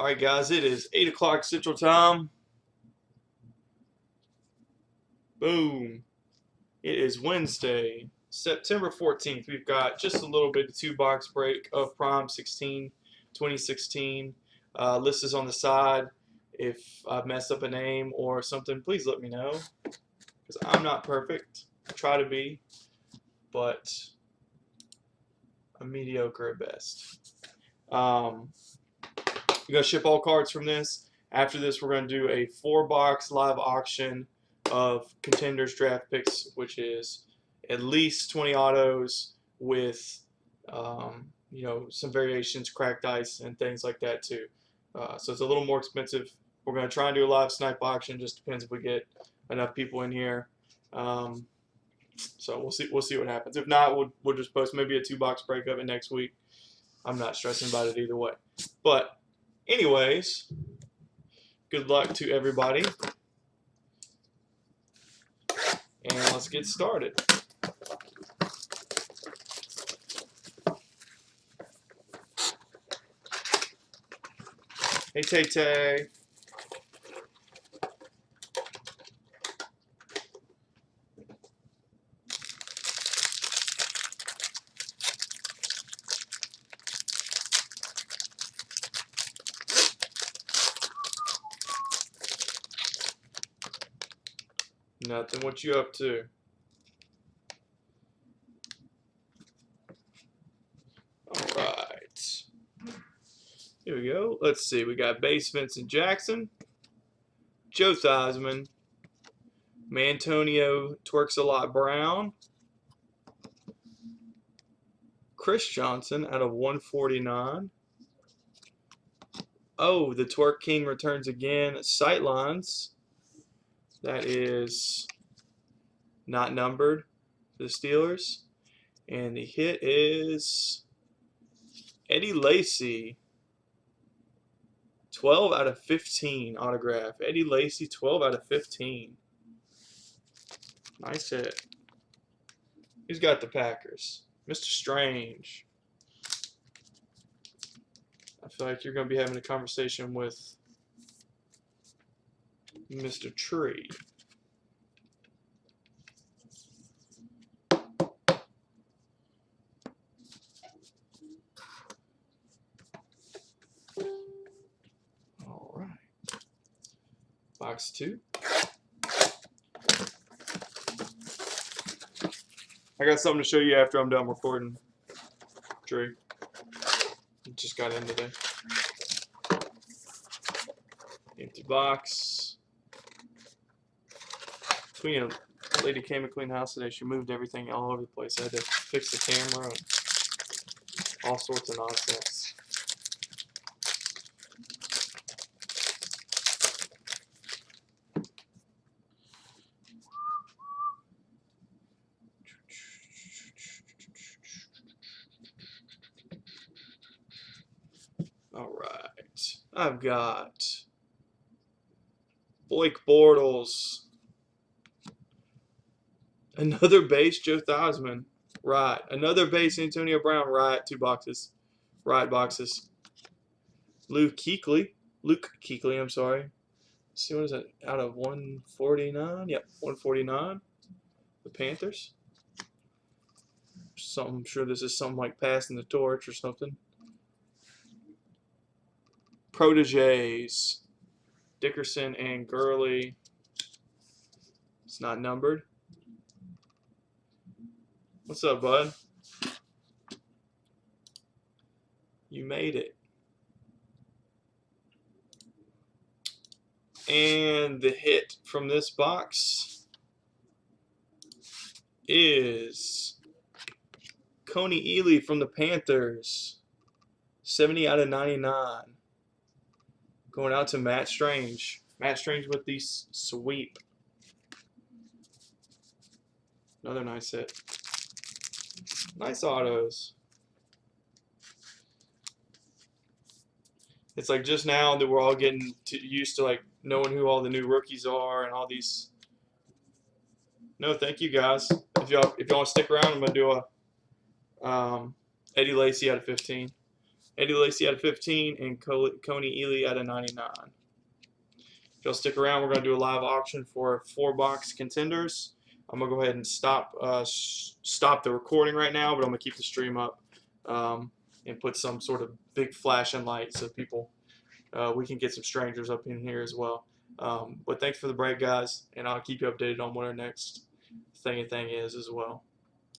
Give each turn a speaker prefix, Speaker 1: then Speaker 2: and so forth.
Speaker 1: Alright guys, it is 8 o'clock Central Time. Boom. It is Wednesday, September 14th. We've got just a little bit of 2-box break of Prime 16, 2016. List is on the side. If I've messed up a name or something, please let me know. Because I'm not perfect. I try to be, but I'm mediocre at best. We're going to ship all cards from this. After this, we're going to do a 4-box live auction of Contenders draft picks, which is at least 20 autos with, some variations, cracked ice, and things like that too. So it's a little more expensive. We're going to try and do a live snipe auction. Just depends if we get enough people in here. So we'll see what happens. If not, we'll just post maybe a 2-box break of it next week. I'm not stressing about it either way. But anyways, good luck to everybody. And let's get started. Hey, Tay-Tay. Nothing. What you up to? Alright. Here we go. Let's see. We got base Vincent Jackson, Joe Theismann, Mantonio Twerks-a-Lot Brown, Chris Johnson out of 149. Oh, the Twerk King returns again. Sightlines. That is not numbered for the Steelers. And the hit is Eddie Lacy. 12 out of 15 autograph. Eddie Lacy, 12 out of 15. Nice hit. Who's got the Packers? Mr. Strange. I feel like you're going to be having a conversation with Mr. Tree. All right. Box 2. I got something to show you after I'm done recording, Tree. Just got in today. Empty box. A lady came to clean the house today. She moved everything all over the place. I had to fix the camera and all sorts of nonsense. All right. I've got Blake Bortles. Another base, Joe Theismann. Right. Another base, Antonio Brown. Right. 2 boxes. Right boxes. Luke Kuechly, I'm sorry. Let's see, what is that? Out of 149? Yep, 149. The Panthers. I'm sure this is something like passing the torch or something. Proteges. Dickerson and Gurley. It's not numbered. What's up, bud? You made it. And the hit from this box is Coney Ely from the Panthers. 70 out of 99. Going out to Matt Strange. Matt Strange with the sweep. Another nice hit. Nice autos. It's like just now that we're all getting used to like knowing who all the new rookies are and all these. No, thank you guys. If y'all want to stick around, I'm gonna do a Eddie Lacy out of 15. Eddie Lacy at a 15, and Coney Ely at a 99. If y'all stick around, we're going to do a live auction for 4-box contenders. I'm going to go ahead and stop the recording right now, but I'm going to keep the stream up and put some sort of big flashing light so people, we can get some strangers up in here as well. But thanks for the break, guys, and I'll keep you updated on what our next thing is as well.